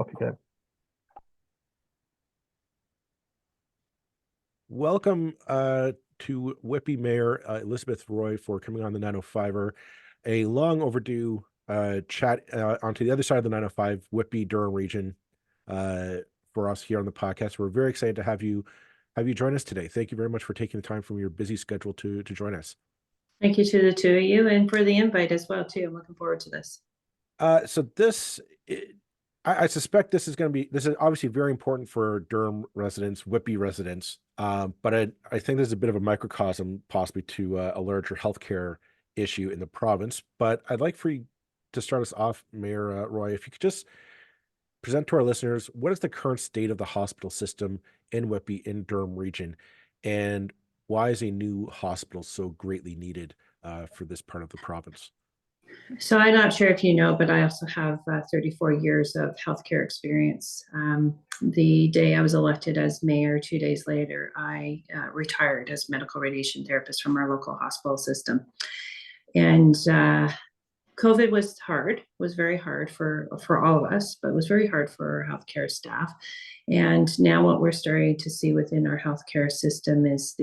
Okay, good. Welcome to Whitby Mayor Elizabeth Roy for coming on the 905er. A long overdue chat onto the other side of the 905, Whitby Durham Region, for us here on the podcast. We're very excited to have you join us today. Thank you very much for taking the time from your busy schedule to join us. Thank you to the two of you and for the invite as well, too. I'm looking forward to this. So this, I suspect this is obviously very important for Durham residents, Whitby residents, but I think there's a bit of a microcosm possibly to a larger healthcare issue in the province. But I'd like for you to start us off, Mayor Roy, if you could just present to our listeners, what is the current state of the hospital system in Whitby in Durham Region, and why is a new hospital so greatly needed for this part of the province? So I'm not sure if you know, but I also have 34 years of healthcare experience. The day I was elected as mayor, 2 days later, I retired as medical radiation therapist from our local hospital system. And COVID was very hard for all of us, but it was very hard for our healthcare staff. And now what we're starting to see within our healthcare system is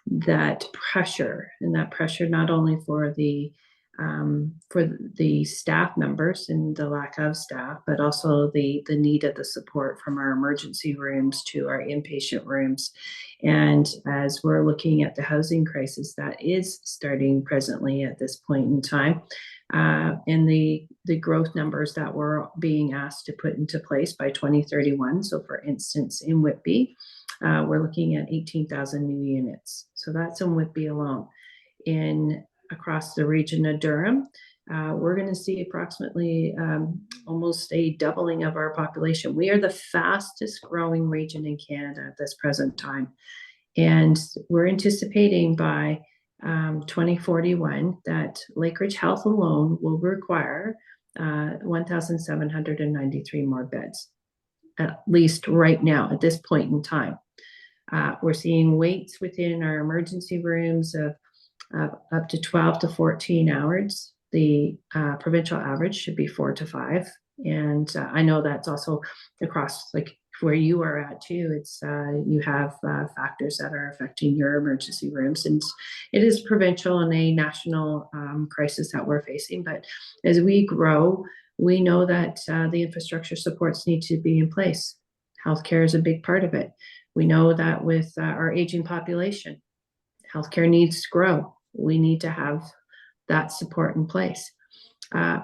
that pressure, and that pressure not only for the staff members and the lack of staff, but also the need of the support from our emergency rooms to our inpatient rooms. And as we're looking at the housing crisis that is starting presently at this point in time, and the growth numbers that we're being asked to put into place by 2031. So for instance, in Whitby, we're looking at 18,000 new units. So that's in Whitby alone. Across the region of Durham, we're going to see approximately almost a doubling of our population. We are the fastest growing region in Canada at this present time. And we're anticipating by 2041 that Lakeridge Health alone will require 1,793 more beds, at least right now, at this point in time. We're seeing waits within our emergency rooms of up to 12 to 14 hours. The provincial average should be 4 to 5. And I know that's also across like where you are at too. It's you have factors that are affecting your emergency rooms, and it is provincial and a national crisis that we're facing. But as we grow, we know that the infrastructure supports need to be in place. Healthcare is a big part of it. We know that with our aging population, healthcare needs to grow. We need to have that support in place.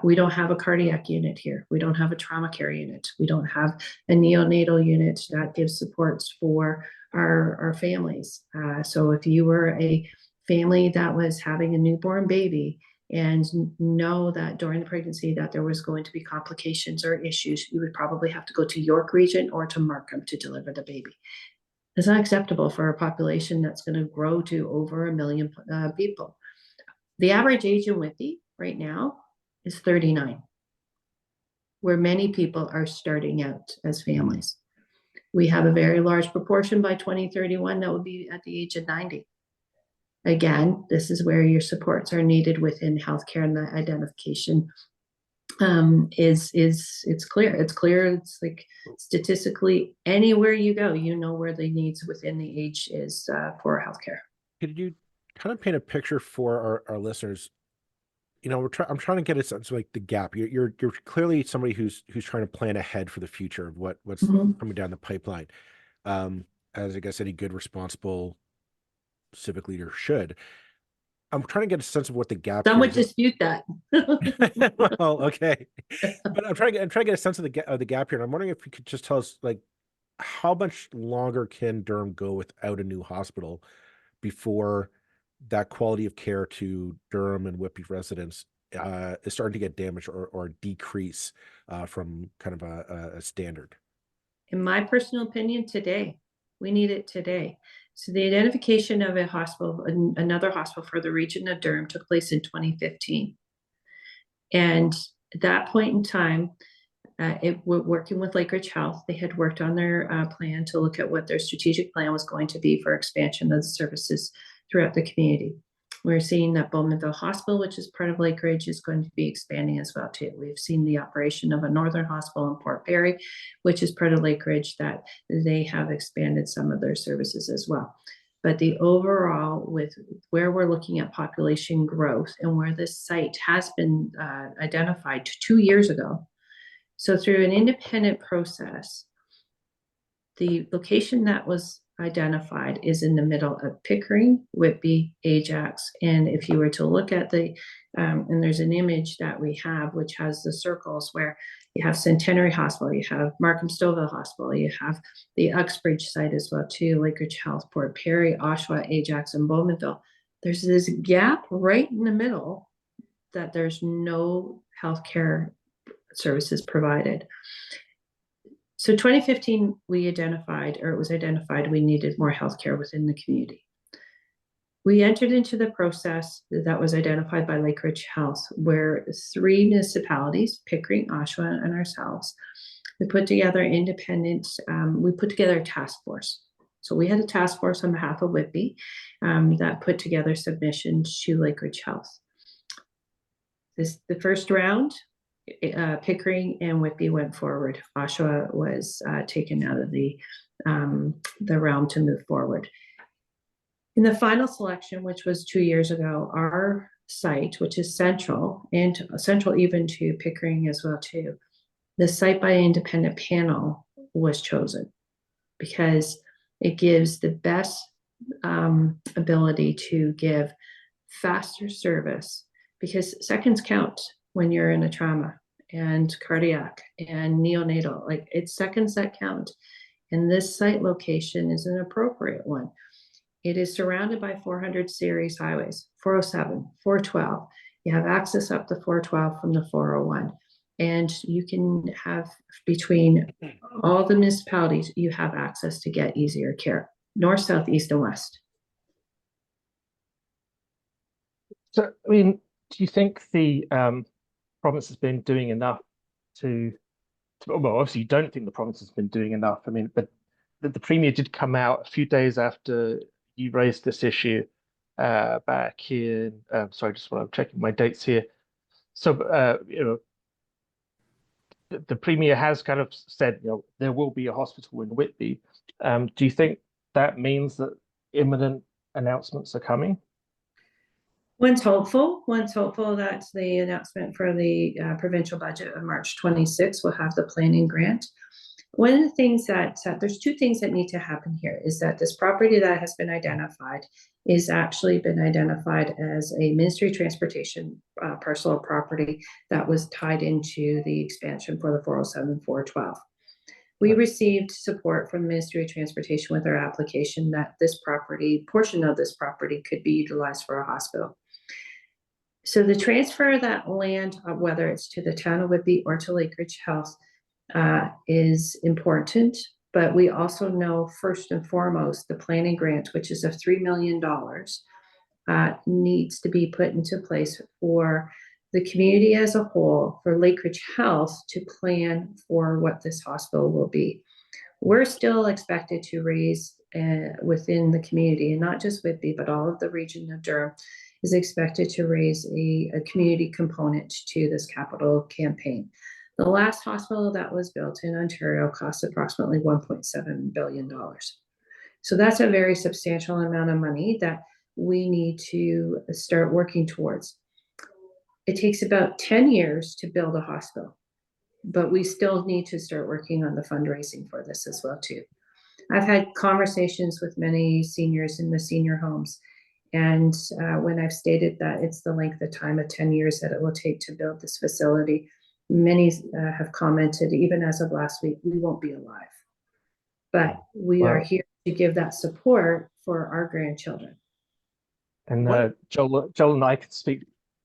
We don't have a cardiac unit here. We don't have a trauma care unit. We don't have a neonatal unit that gives supports for our families. So if you were a family that was having a newborn baby and know that during the pregnancy that there was going to be complications or issues, you would probably have to go to York Region or to Markham to deliver the baby. It's not acceptable for a population that's going to grow to over 1 million people. The average age in Whitby right now is 39, where many people are starting out as families. We have a very large proportion by 2031 that will be at the age of 90. Again, this is where your supports are needed within healthcare, and the identification it's clear. It's like statistically anywhere you go, you know where the needs within the age is for healthcare. Could you kind of paint a picture for our listeners? You know, I'm trying to get a sense of like the gap. You're clearly somebody who's trying to plan ahead for the future of what's coming down the pipeline. As I guess any good, responsible civic leader should. I'm trying to get a sense of what the gap. Some would dispute that. Well, okay, but I'm trying to get a sense of the gap here. And I'm wondering if you could just tell us, like, how much longer can Durham go without a new hospital before that quality of care to Durham and Whitby residents is starting to get damaged or decrease from kind of a standard? In my personal opinion, today, we need it today. So the identification of a hospital, another hospital for the region of Durham, took place in 2015. And at that point in time, we're working with Lakeridge Health. They had worked on their plan to look at what their strategic plan was going to be for expansion of the services throughout the community. We're seeing that Bowmanville Hospital, which is part of Lake Ridge, is going to be expanding as well too. We've seen the operation of a Northern Hospital in Port Perry, which is part of Lake Ridge, that they have expanded some of their services as well. But the overall, with where we're looking at population growth and where this site has been identified 2 years ago. So through an independent process, the location that was identified is in the middle of Pickering, Whitby, Ajax. And if you were to look at the, and there's an image that we have, which has the circles where you have Centenary Hospital, you have Markham Stouffville Hospital, you have the Uxbridge site as well too, Lake Ridge Health, Port Perry, Oshawa, Ajax, and Bowmanville. There's this gap right in the middle that there's no healthcare services provided. So 2015, we identified, or it was identified, we needed more healthcare within the community. We entered into the process that was identified by Lake Ridge Health, where 3 municipalities, Pickering, Oshawa, and ourselves, we put together we put together a task force. So we had a task force on behalf of Whitby that put together submissions to Lake Ridge Health. The first round, Pickering and Whitby went forward. Oshawa was taken out of the realm to move forward. In the final selection, which was 2 years ago, our site, which is central, and central even to Pickering as well too, the site by independent panel was chosen because it gives the best ability to give faster service, because seconds count when you're in a trauma and cardiac and neonatal, like it's seconds that count. And this site location is an appropriate one. It is surrounded by 400 series highways, 407, 412. You have access up to 412 from the 401. And you can have, between all the municipalities, you have access to get easier care, north, south, east, and west. So, I mean, do you think the province has been doing enough well, obviously you don't think the province has been doing enough. I mean, but the Premier did come out a few days after you raised this issue back in, sorry, just while I'm checking my dates here. So, the Premier has kind of said, there will be a hospital in Whitby. Do you think that means that imminent announcements are coming? One's hopeful that the announcement for the provincial budget of March 26 will have the planning grant. One of the things that there's 2 things that need to happen here is that this property that has been identified is actually been identified as a Ministry of Transportation parcel of property that was tied into the expansion for the 407 412. We received support from the Ministry of Transportation with our application that this portion of this property could be utilized for a hospital. So the transfer of that land, whether it's to the town of Whitby or to Lake Ridge Health, is important. But we also know, first and foremost, the planning grant, which is of $3 million, needs to be put into place for the community as a whole, for Lake Ridge Health to plan for what this hospital will be. We're still expected to raise within the community, and not just Whitby, but all of the region of Durham is expected to raise a community component to this capital campaign. The last hospital that was built in Ontario cost approximately $1.7 billion. So that's a very substantial amount of money that we need to start working towards. It takes about 10 years to build a hospital, but we still need to start working on the fundraising for this as well too. I've had conversations with many seniors in the senior homes, and when I've stated that it's the length of time of 10 years that it will take to build this facility, many have commented, even as of last week, we won't be alive. But we are here to give that support for our grandchildren. And Joel and I can speak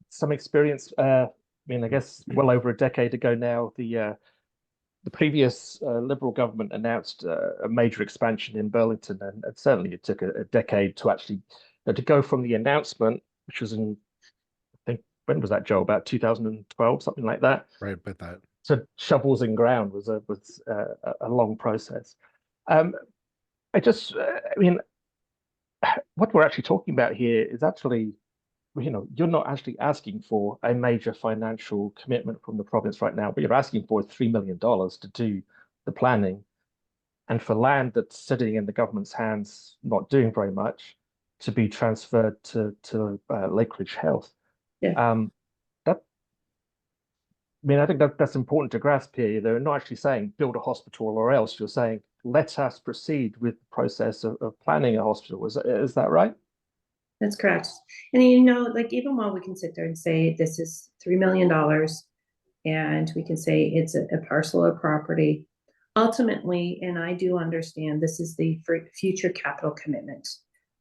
some experience. I mean, I guess well over a decade ago now, the previous Liberal government announced a major expansion in Burlington, and certainly it took a decade to actually to go from the announcement, which was in, I think, when was that, Joel? About 2012, something like that. Right, about that. So shovels in ground was a long process. I mean, what we're actually talking about here is actually you're not actually asking for a major financial commitment from the province right now, but you're asking for $3 million to do the planning, and for land that's sitting in the government's hands, not doing very much, to be transferred to Lakeridge Health. Yeah. That I mean, I think that's important to grasp here. They're not actually saying build a hospital or else. You're saying let us proceed with the process of planning a hospital. Is that right? That's correct. And like even while we can sit there and say this is $3 million, and we can say it's a parcel of property, ultimately, and I do understand this is the future capital commitment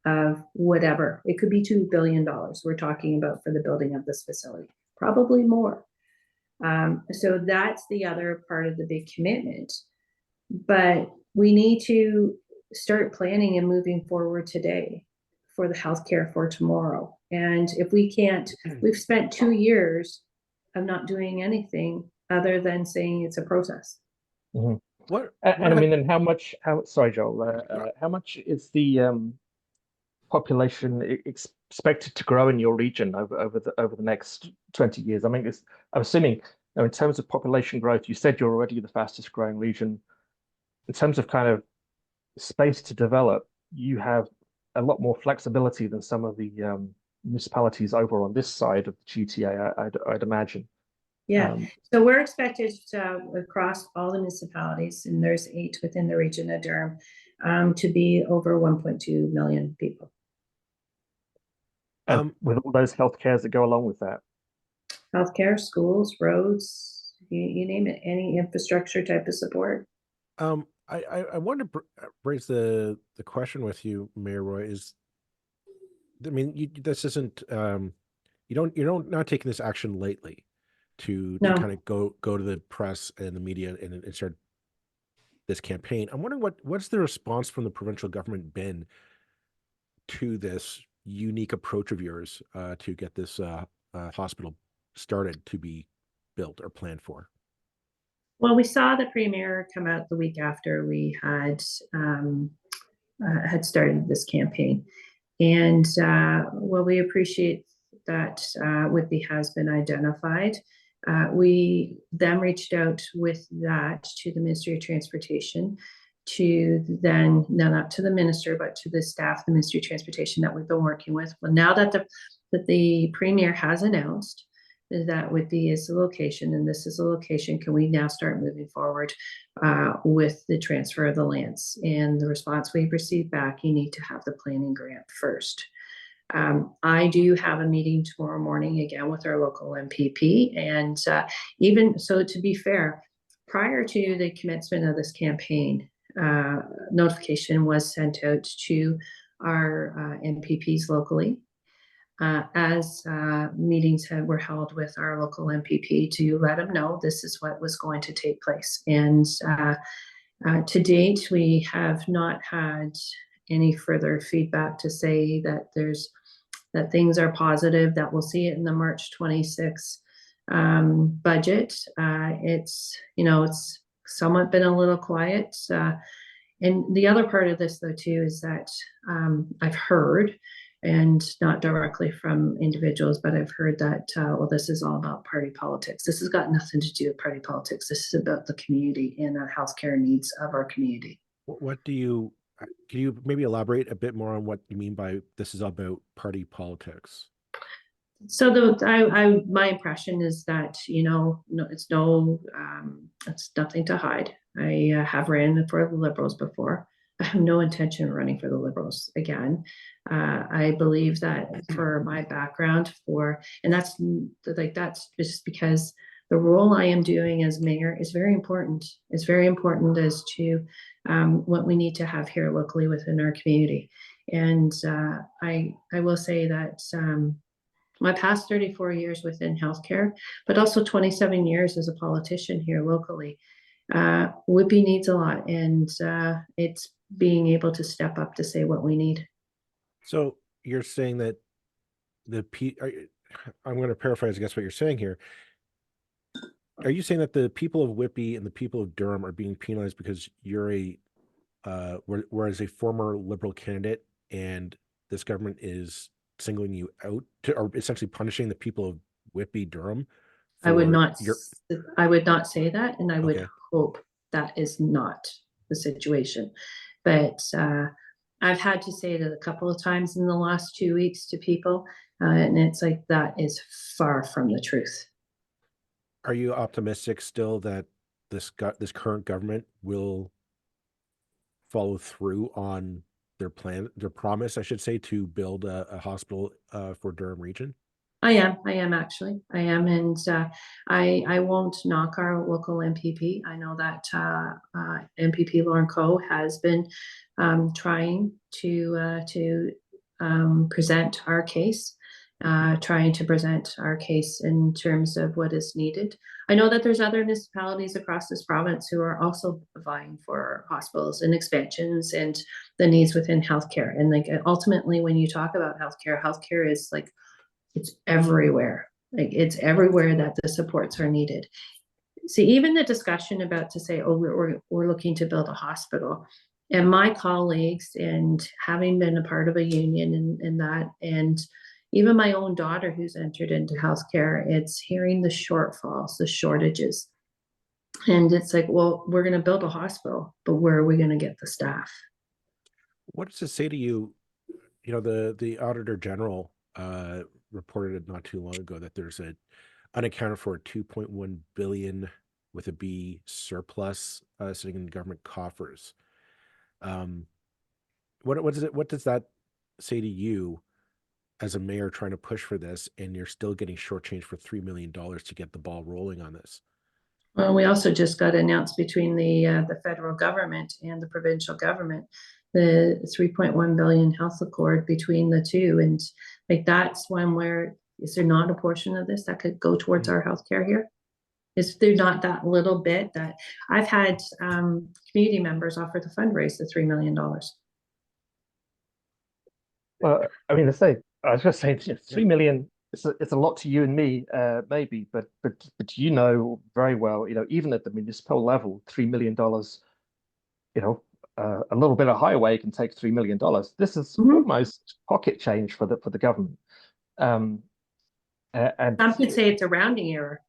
of whatever. It could be $2 billion we're talking about for the building of this facility, probably more. So that's the other part of the big commitment. But we need to start planning and moving forward today for the healthcare for tomorrow. And if we can't, we've spent 2 years of not doing anything other than saying it's a process. Mm-hmm. What And I mean, and sorry, Joel, how much is the population expected to grow in your region over the next 20 years? I mean, I'm assuming, in terms of population growth, you said you're already the fastest growing region. In terms of kind of space to develop, you have a lot more flexibility than some of the municipalities over on this side of the GTA, I'd imagine. Yeah, so we're expected across all the municipalities, and there's 8 within the region of Durham, to be over 1.2 million people. With all those healthcares that go along with that. Healthcare, schools, roads, you name it, any infrastructure type of support. I want to raise the question with you, Mayor Roy. I mean, this isn't you're not taking this action lately to kind of go to the press and the media and start this campaign. I'm wondering what's the response from the provincial government been to this unique approach of yours to get this hospital started to be built or planned for? Well, we saw the premier come out the week after we had started this campaign, and well, we appreciate that Whitby has been identified. We then reached out with that to the Ministry of Transportation, to then not to the minister, but to the staff of the Ministry of Transportation that we've been working with. Well, now that the premier has announced that Whitby is the location, and this is a location, can we now start moving forward with the transfer of the lands? And the response we've received back, you need to have the planning grant first. I do have a meeting tomorrow morning again with our local MPP, and even so, to be fair, prior to the commencement of this campaign, notification was sent out to our MPPs locally, as meetings were held with our local MPP to let them know this is what was going to take place. And to date, we have not had any further feedback to say that that things are positive, that we'll see it in the March 26 budget. It's somewhat been a little quiet. And the other part of this, though, too, is that I've heard, and not directly from individuals, but I've heard that, well, this is all about party politics. This has got nothing to do with party politics. This is about the community and the healthcare needs of our community. Can you maybe elaborate a bit more on what you mean by this is about party politics? So my impression is that, it's nothing to hide. I have ran for the Liberals before. I have no intention of running for the Liberals again. I believe that for my background, and that's just because the role I am doing as mayor is very important. It's very important as to what we need to have here locally within our community. And I will say that my past 34 years within healthcare, but also 27 years as a politician here locally, Whitby needs a lot, and it's being able to step up to say what we need. So you're saying that I'm going to paraphrase, I guess, what you're saying here. Are you saying that the people of Whitby and the people of Durham are being penalized because you're whereas a former Liberal candidate and this government is singling you out or essentially punishing the people of Whitby, Durham I would for not, your I would not say that, and I would okay. hope that is not the situation. But I've had to say it a couple of times in the last 2 weeks to people, and it's like that is far from the truth. Are you optimistic still that this current government will follow through on their promise, I should say, to build a hospital for Durham Region? I am actually, I am, and I won't knock our local MPP. I know that MPP Lauren Coe has been trying to present our case, trying to present our case in terms of what is needed. I know that there's other municipalities across this province who are also vying for hospitals and expansions and the needs within healthcare. And like ultimately, when you talk about healthcare is like it's everywhere. Like it's everywhere that the supports are needed. See, even the discussion about to say, oh, we're looking to build a hospital, and my colleagues, and having been a part of a union and that, and even my own daughter who's entered into healthcare, it's hearing the shortfalls, the shortages. And it's like, well, we're going to build a hospital, but where are we going to get the staff? What does it say to you? You know, the Auditor General reported not too long ago that there's a unaccounted for 2.1 billion with a B surplus sitting in government coffers. Um, what does that say to you as a mayor trying to push for this, and you're still getting shortchanged for $3 million to get the ball rolling on this? Well, we also just got announced between the federal government and the provincial government, the 3.1 billion health accord between the two, and like that's one where is there not a portion of this that could go towards our healthcare here? Is there not that little bit that I've had community members offer to fundraise the $3 million? Well, I mean, I was just saying, 3 million. It's a lot to you and me, maybe, but you know very well, even at the municipal level, $3 million, a little bit of highway can take $3 million. This is almost pocket change for the government. And Some could say it's a rounding error.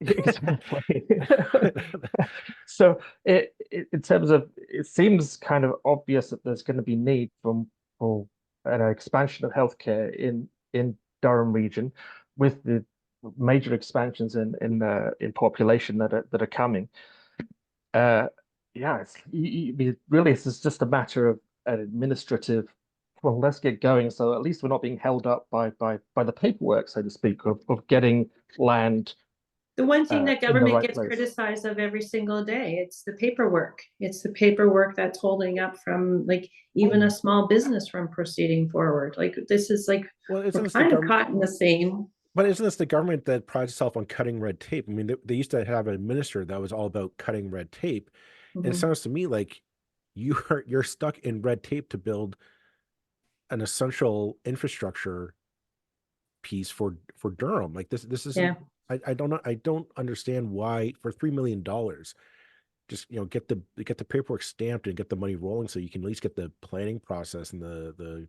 exactly. So in terms of, it seems kind of obvious that there's going to be need for an expansion of healthcare in Durham region, with the major expansions in population that are coming. Yeah, really it's just a matter of an administrative. Well, let's get going. So at least we're not being held up by the paperwork, so to speak, of getting land. The one thing that in the government right gets place. criticized of every single day, it's the paperwork. It's the paperwork that's holding up from like even a small business from proceeding forward. Like this is like Well, we're kind of caught in the same. But isn't this the government that prides itself on cutting red tape? I mean, they used to have a minister that was all about cutting red tape. And it sounds to me like you're stuck in red tape to build an essential infrastructure piece for Durham. Like this isn't. Yeah. I don't know. I don't understand why for $3 million, just get the paperwork stamped and get the money rolling so you can at least get the planning process and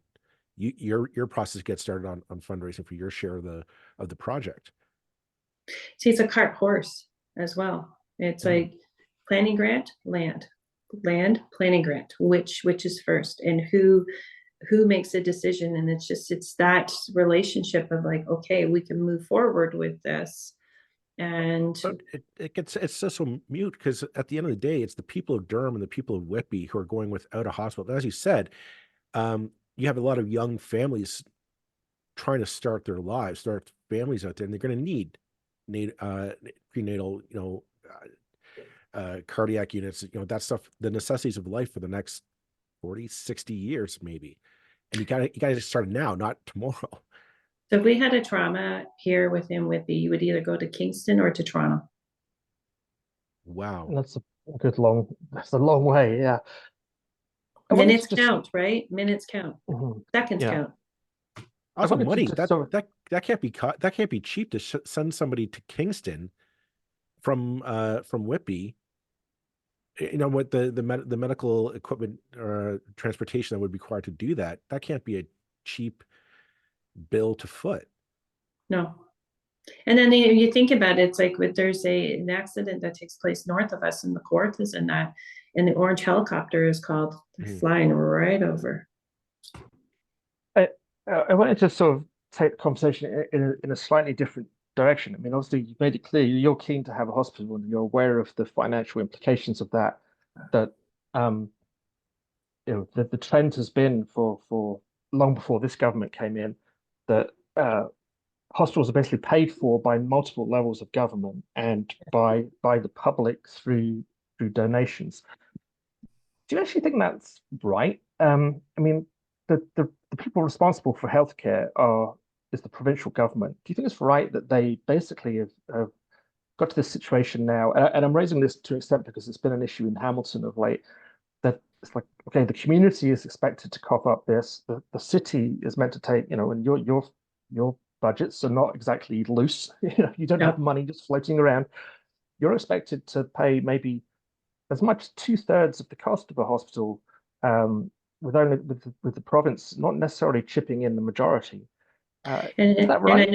your process gets started on fundraising for your share of the project. See, it's a cart horse as well. It's like planning grant, land, planning grant. Which is first, and who makes a decision? And it's that relationship of like, okay, we can move forward with this. And But it's so mute because at the end of the day, it's the people of Durham and the people of Whitby who are going without a hospital. As you said, you have a lot of young families trying to start their lives, start families out there, and they're going to need prenatal, cardiac units, that stuff, the necessities of life for the next 40, 60 years, maybe. And you gotta start now, not tomorrow. so if we had a trauma here within Whitby, you would either go to Kingston or to Toronto. Wow. That's that's a long way, yeah. Minutes count, right? Minutes count. Seconds Yeah. count. Also, money just that can't be cut. That can't be cheap to send somebody to Kingston from Whitby. What the medical equipment or transportation that would be required to do that. That can't be a cheap bill to foot. No. And then you think about it, it's like there's an accident that takes place north of us, and the court is in that, and the orange helicopter is called, flying right over. I wanted to sort of take the conversation in a slightly different direction. I mean, obviously, you've made it clear you're keen to have a hospital and you're aware of the financial implications of that. That the trend has been for long before this government came in that hospitals are basically paid for by multiple levels of government and by the public through donations. Do you actually think that's right? I mean, the people responsible for healthcare is the provincial government. Do you think it's right that they basically have got to this situation now? And I'm raising this to an extent because it's been an issue in Hamilton of late, that it's like, okay, the community is expected to cough up this. The city is meant to take, and your budgets are not exactly loose. You don't have money just floating around. You're expected to pay maybe as much as 2/3 of the cost of a hospital, with the province not necessarily chipping in the majority. Is that right?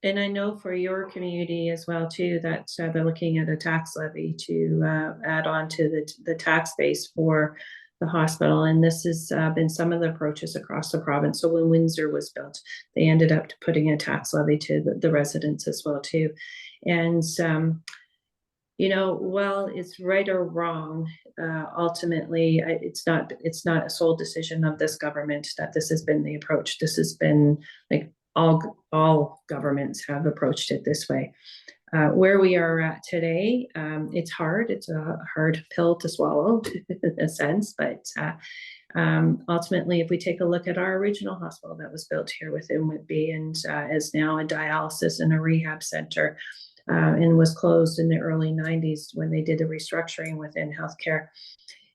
And I know for your community as well too that they're looking at a tax levy to add on to the tax base for the hospital, and this has been some of the approaches across the province. So when Windsor was built, they ended up putting a tax levy to the residents as well too, and well, it's right or wrong. Ultimately, it's not a sole decision of this government that this has been the approach. This has been like all governments have approached it this way. Where we are at today, it's hard. It's a hard pill to swallow in a sense, but ultimately, if we take a look at our original hospital that was built here within Whitby and is now a dialysis and a rehab center, and was closed in the early 90s when they did a restructuring within healthcare.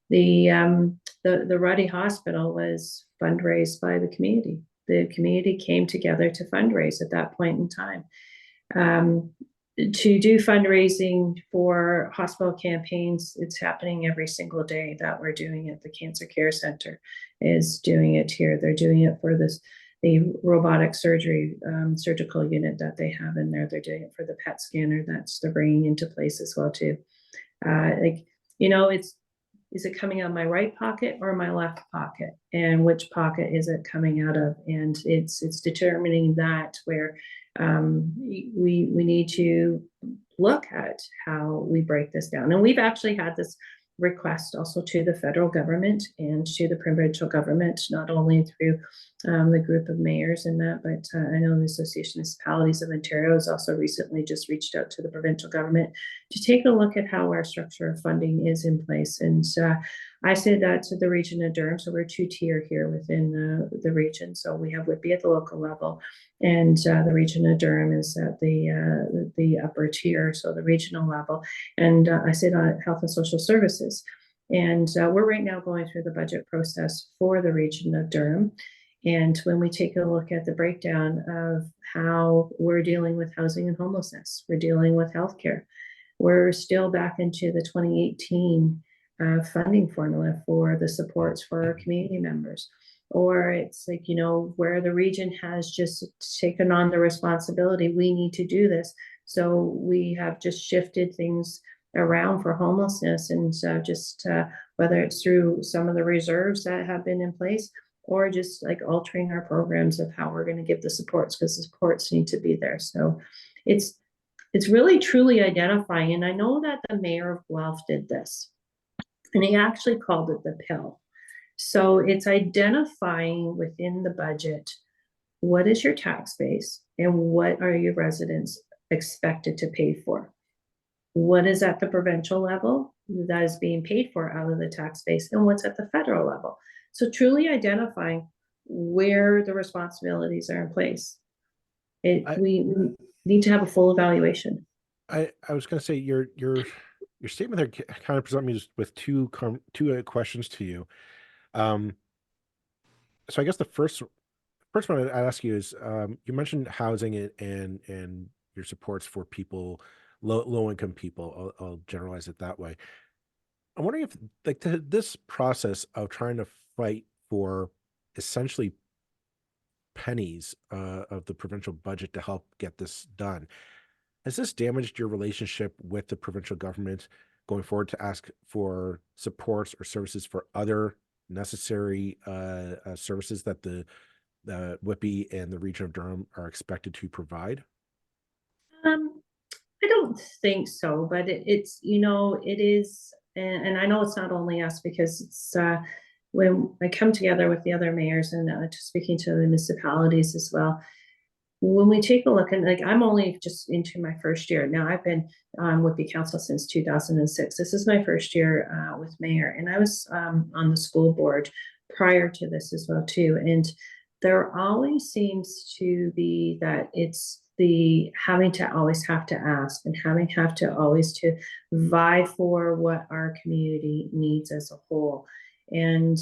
The Ruddy Hospital was fundraised by the community. The community came together to fundraise at that point in time. To do fundraising for hospital campaigns, it's happening every single day that we're doing it. The Cancer Care Center is doing it here. They're doing it for the robotic surgery surgical unit that they have in there. They're doing it for the PET scanner that's they're bringing into place as well too. Is it coming out of my right pocket or my left pocket, and which pocket is it coming out of? And it's determining that where we need to look at how we break this down. And we've actually had this request also to the federal government and to the provincial government, not only through the group of mayors and that, but I know the Association of Municipalities of Ontario has also recently just reached out to the provincial government to take a look at how our structure of funding is in place. And I say that to the region of Durham, so we're two-tier here within the region. So we have Whitby at the local level, and the region of Durham is at the upper tier, so the regional level. And I sit on Health and Social Services. And we're right now going through the budget process for the region of Durham. And when we take a look at the breakdown of how we're dealing with housing and homelessness, we're dealing with healthcare, we're still back into the 2018 funding formula for the supports for our community members. Or it's like, where the region has just taken on the responsibility, we need to do this. So we have just shifted things around for homelessness, and whether it's through some of the reserves that have been in place, or just like altering our programs of how we're going to give the supports, because the supports need to be there. So it's really truly identifying. And I know that the mayor of Guelph did this, and he actually called it the pill. So it's identifying within the budget, what is your tax base and what are your residents expected to pay for? What is at the provincial level that is being paid for out of the tax base, and what's at the federal level? So truly identifying where the responsibilities are in place. We need to have a full evaluation. I was going to say your statement there kind of present me with two questions to you. So I guess the first one I'd ask you is, you mentioned housing and your supports for people, low income people. I'll generalize it that way. I'm wondering if this process of trying to fight for essentially pennies of the provincial budget to help get this done. Has this damaged your relationship with the provincial government going forward to ask for supports or services for other necessary services that the Whitby and the region of Durham are expected to provide? Um, I don't think so, but it's, you know, it is, and I know it's not only us because it's, when I come together with the other mayors and speaking to the municipalities as well, when we take a look, and like I'm only just into my first year now. I've been on Whitby Council since 2006. This is my first year with mayor, and I was on the school board prior to this as well too. And there always seems to be that it's the having to always have to ask and having have to always to vie for what our community needs as a whole. And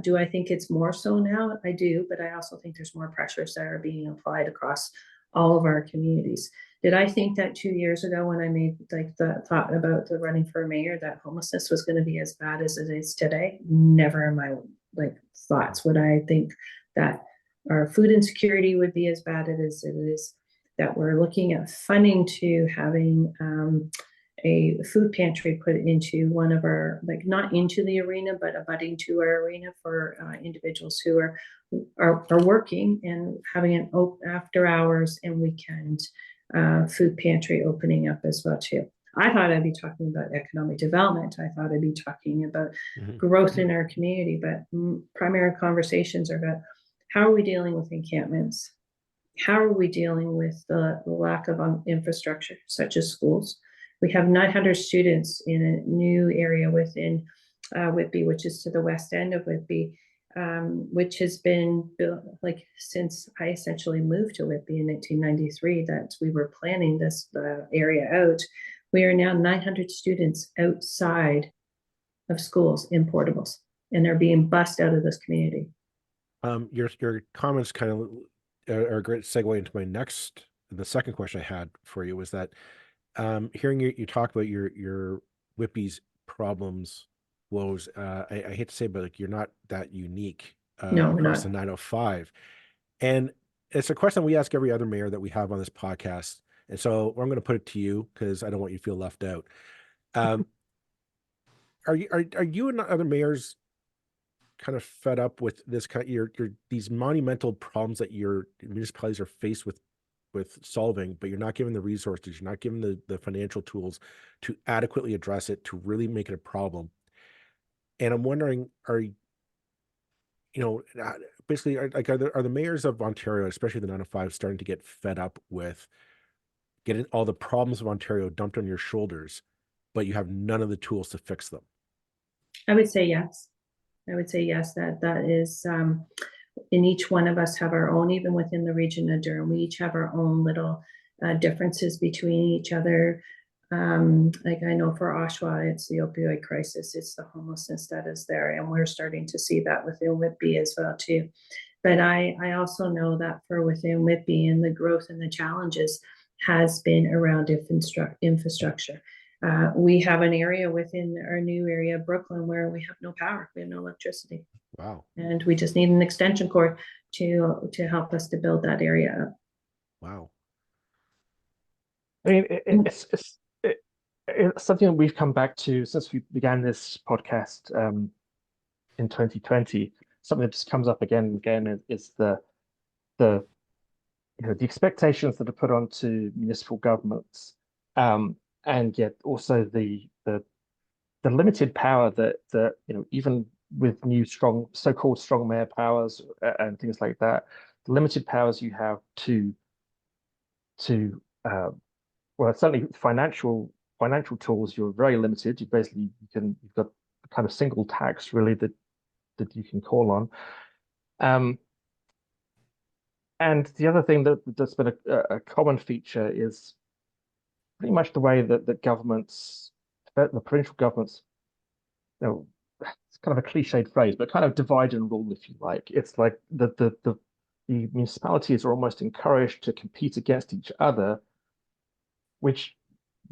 do I think it's more so now? I do, but I also think there's more pressures that are being applied across all of our communities. Did I think that 2 years ago when I made like the thought about the running for mayor that homelessness was going to be as bad as it is today? Never in my like thoughts would I think that our food insecurity would be as bad as it is, that we're looking at funding to having a food pantry put into one of our, like not into the arena, but abutting to our arena for individuals who are working and having an after hours and weekend food pantry opening up as well too. I thought I'd be talking about economic development. I thought I'd be talking about growth in our community, but primary conversations are about how are we dealing with encampments? How are we dealing with the lack of infrastructure, such as schools? We have 900 students in a new area within Whitby, which is to the west end of Whitby, which has been built like since I essentially moved to Whitby in 1993, that we were planning this area out. We are now 900 students outside of schools in portables, and they're being bussed out of this community. Your comments kind of are a great segue into the second question I had for you was that hearing you talk about your Whitby's problems, woes, I hate to say, but like you're not that unique No, we're across not. the 905. And it's a question we ask every other mayor that we have on this podcast. And so I'm going to put it to you because I don't want you to feel left out. Are you and other mayors kind of fed up with this kind of your these monumental problems that your municipalities are faced with solving, but you're not given the resources, you're not given the financial tools to adequately address it, to really make it a problem? And I'm wondering, basically, are the mayors of Ontario, especially the 905, starting to get fed up with getting all the problems of Ontario dumped on your shoulders, but you have none of the tools to fix them? I would say yes. I would say yes, that is, in each one of us have our own, even within the region of Durham, we each have our own little differences between each other. Like I know for Oshawa, it's the opioid crisis, it's the homelessness that is there, and we're starting to see that within Whitby as well too. But I also know that for within Whitby and the growth and the challenges has been around infrastructure. We have an area within our new area, Brooklyn, where we have no power, we have no electricity. Wow. And we just need an extension cord to help us to build that area up. Wow. I mean, it's something that we've come back to since we began this podcast in 2020. Something that just comes up again and again is the the expectations that are put onto municipal governments, and yet also the limited power that even with new so-called strong mayor powers and things like that, the limited powers you have to well, certainly financial tools, you're very limited. You've got a kind of single tax really that you can call on. And the other thing that's been a common feature is pretty much the way that the provincial governments, it's kind of a cliched phrase, but kind of divide and rule, if you like. It's like the municipalities are almost encouraged to compete against each other, which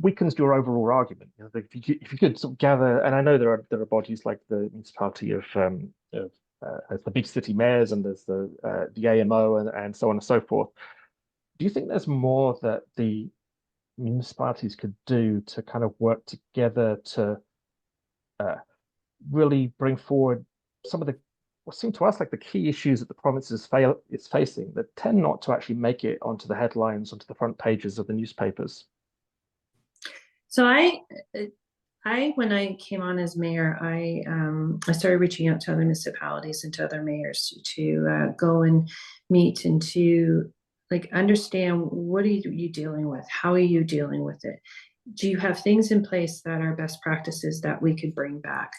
weakens your overall argument. If you could sort of gather, and I know there are bodies like the municipality of as the big city mayors and there's the AMO and so on and so forth. Do you think there's more that the municipalities could do to kind of work together to really bring forward some of the what seem to us like the key issues that the province is facing that tend not to actually make it onto the headlines, onto the front pages of the newspapers? So when I came on as mayor, I started reaching out to other municipalities and to other mayors to go and meet and to like understand what are you dealing with? How are you dealing with it? Do you have things in place that are best practices that we could bring back?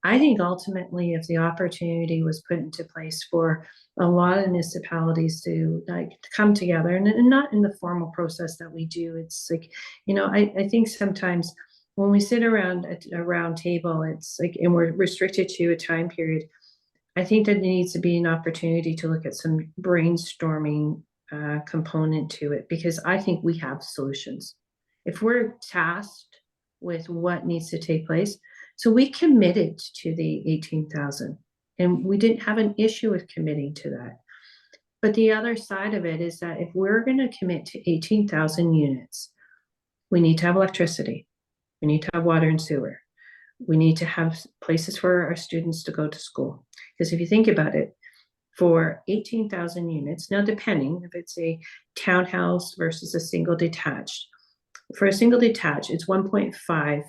I think ultimately, if the opportunity was put into place for a lot of municipalities to like come together and not in the formal process that we do, it's like, I think sometimes when we sit around a round table, it's like, and we're restricted to a time period. I think that there needs to be an opportunity to look at some brainstorming component to it, because I think we have solutions. If we're tasked with what needs to take place, so we committed to the 18,000 and we didn't have an issue with committing to that. But the other side of it is that if we're going to commit to 18,000 units, we need to have electricity. We need to have water and sewer. We need to have places for our students to go to school. Because if you think about it, for 18,000 units, now depending if it's a townhouse versus a single detached, for a single detached, it's 1.5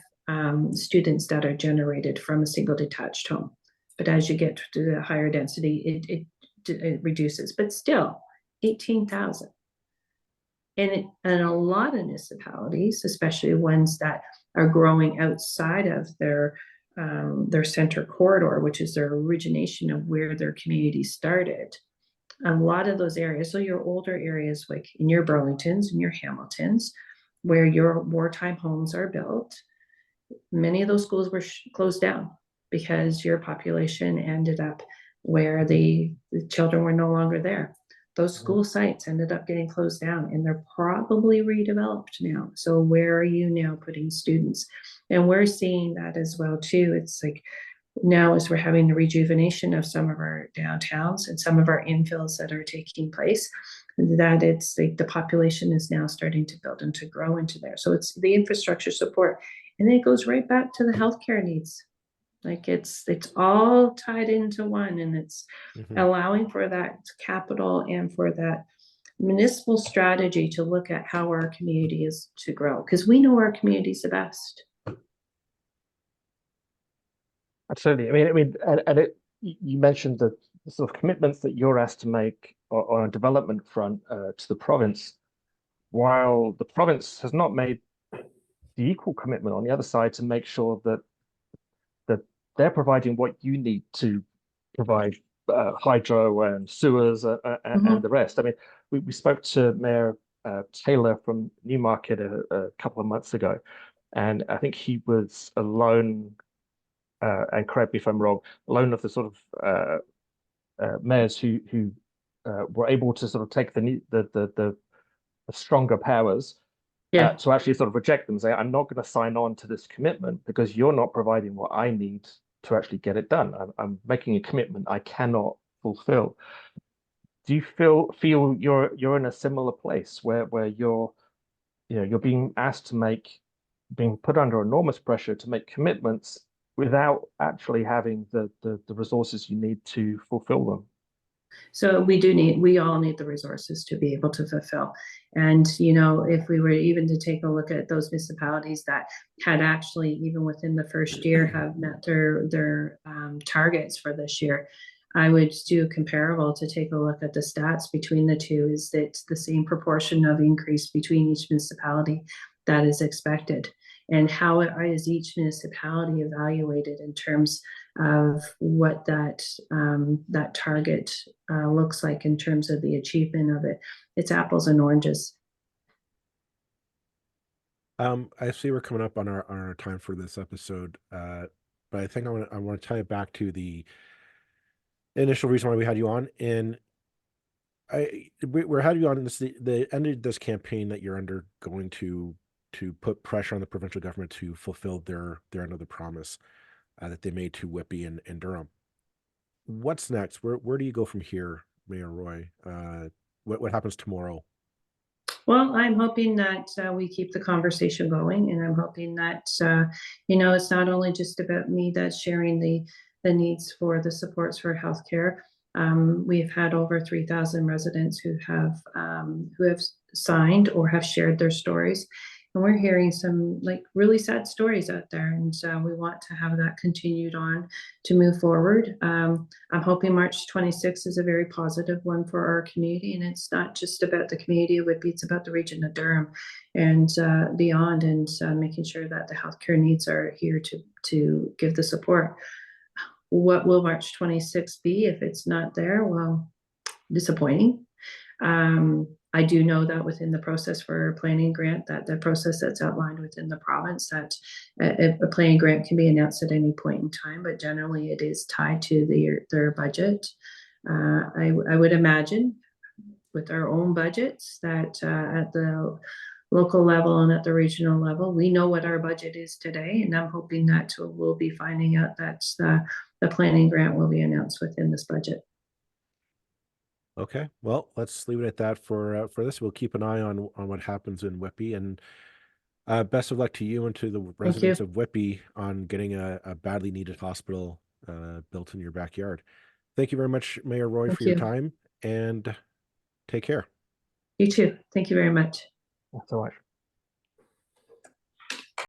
students that are generated from a single detached home. But as you get to the higher density, it reduces, but still 18,000. And a lot of municipalities, especially ones that are growing outside of their center corridor, which is their origination of where their community started, a lot of those areas, so your older areas like in your Burlingtons and your Hamiltons, where your wartime homes are built, many of those schools were closed down because your population ended up where the children were no longer there. Those school sites ended up getting closed down and they're probably redeveloped now. So where are you now putting students? And we're seeing that as well too. It's like now as we're having the rejuvenation of some of our downtowns and some of our infills that are taking place, that it's like the population is now starting to build and to grow into there. So it's the infrastructure support. And then it goes right back to the healthcare needs. Like it's all tied into one, and it's allowing for that capital and for that municipal strategy to look at how our community is to grow, because we know our community is the best. Absolutely. You mentioned the sort of commitments that you're asked to make on a development front to the province, while the province has not made the equal commitment on the other side to make sure that they're providing what you need to provide hydro and sewers and the rest. I mean, we spoke to Mayor Taylor from Newmarket a couple of months ago, and I think he was alone, and correct me if I'm wrong, alone of the sort of mayors who were able to sort of take the stronger powers to actually sort of reject them, say, I'm not going to sign on to this commitment because you're not providing what I need to actually get it done. I'm making a commitment I cannot fulfill. Do you feel you're in a similar place where you're being asked to being put under enormous pressure to make commitments without actually having the resources you need to fulfill them? So we all need the resources to be able to fulfill. And, if we were even to take a look at those municipalities that had actually, even within the first year, have met their targets for this year, I would do a comparable to take a look at the stats between the two. Is that the same proportion of increase between each municipality that is expected? And how is each municipality evaluated in terms of what that target looks like in terms of the achievement of it? It's apples and oranges. I see we're coming up on our time for this episode, but I think I want to tie it back to the initial reason why we had you on. And we're having you on the end of this campaign that you're undergoing to put pressure on the provincial government to fulfill their end of the promise that they made to Whitby and Durham. what's next? Where do you go from here, Mayor Roy? What happens tomorrow? Well, I'm hoping that we keep the conversation going, and I'm hoping that it's not only just about me that's sharing the needs for the supports for healthcare. We've had over 3,000 residents who have signed or have shared their stories, and we're hearing some like really sad stories out there, and we want to have that continued on to move forward. I'm hoping March 26th is a very positive one for our community, and it's not just about the community of Whitby, it's about the region of Durham and beyond, and making sure that the healthcare needs are here to give the support. What will March 26th be if it's not there? Well, disappointing. I do know that within the process for a planning grant, that the process that's outlined within the province, that a planning grant can be announced at any point in time, but generally it is tied to their budget. I would imagine with our own budgets that at the local level and at the regional level, we know what our budget is today, and I'm hoping that we'll be finding out that the planning grant will be announced within this budget. Okay, well, let's leave it at that for this. We'll keep an eye on what happens in Whitby, and best of luck to you and to the residents of Whitby on getting a badly needed hospital built in your backyard. Thank you very much, Mayor Roy, for your time, and take care. You too. Thank you very much. That's all right.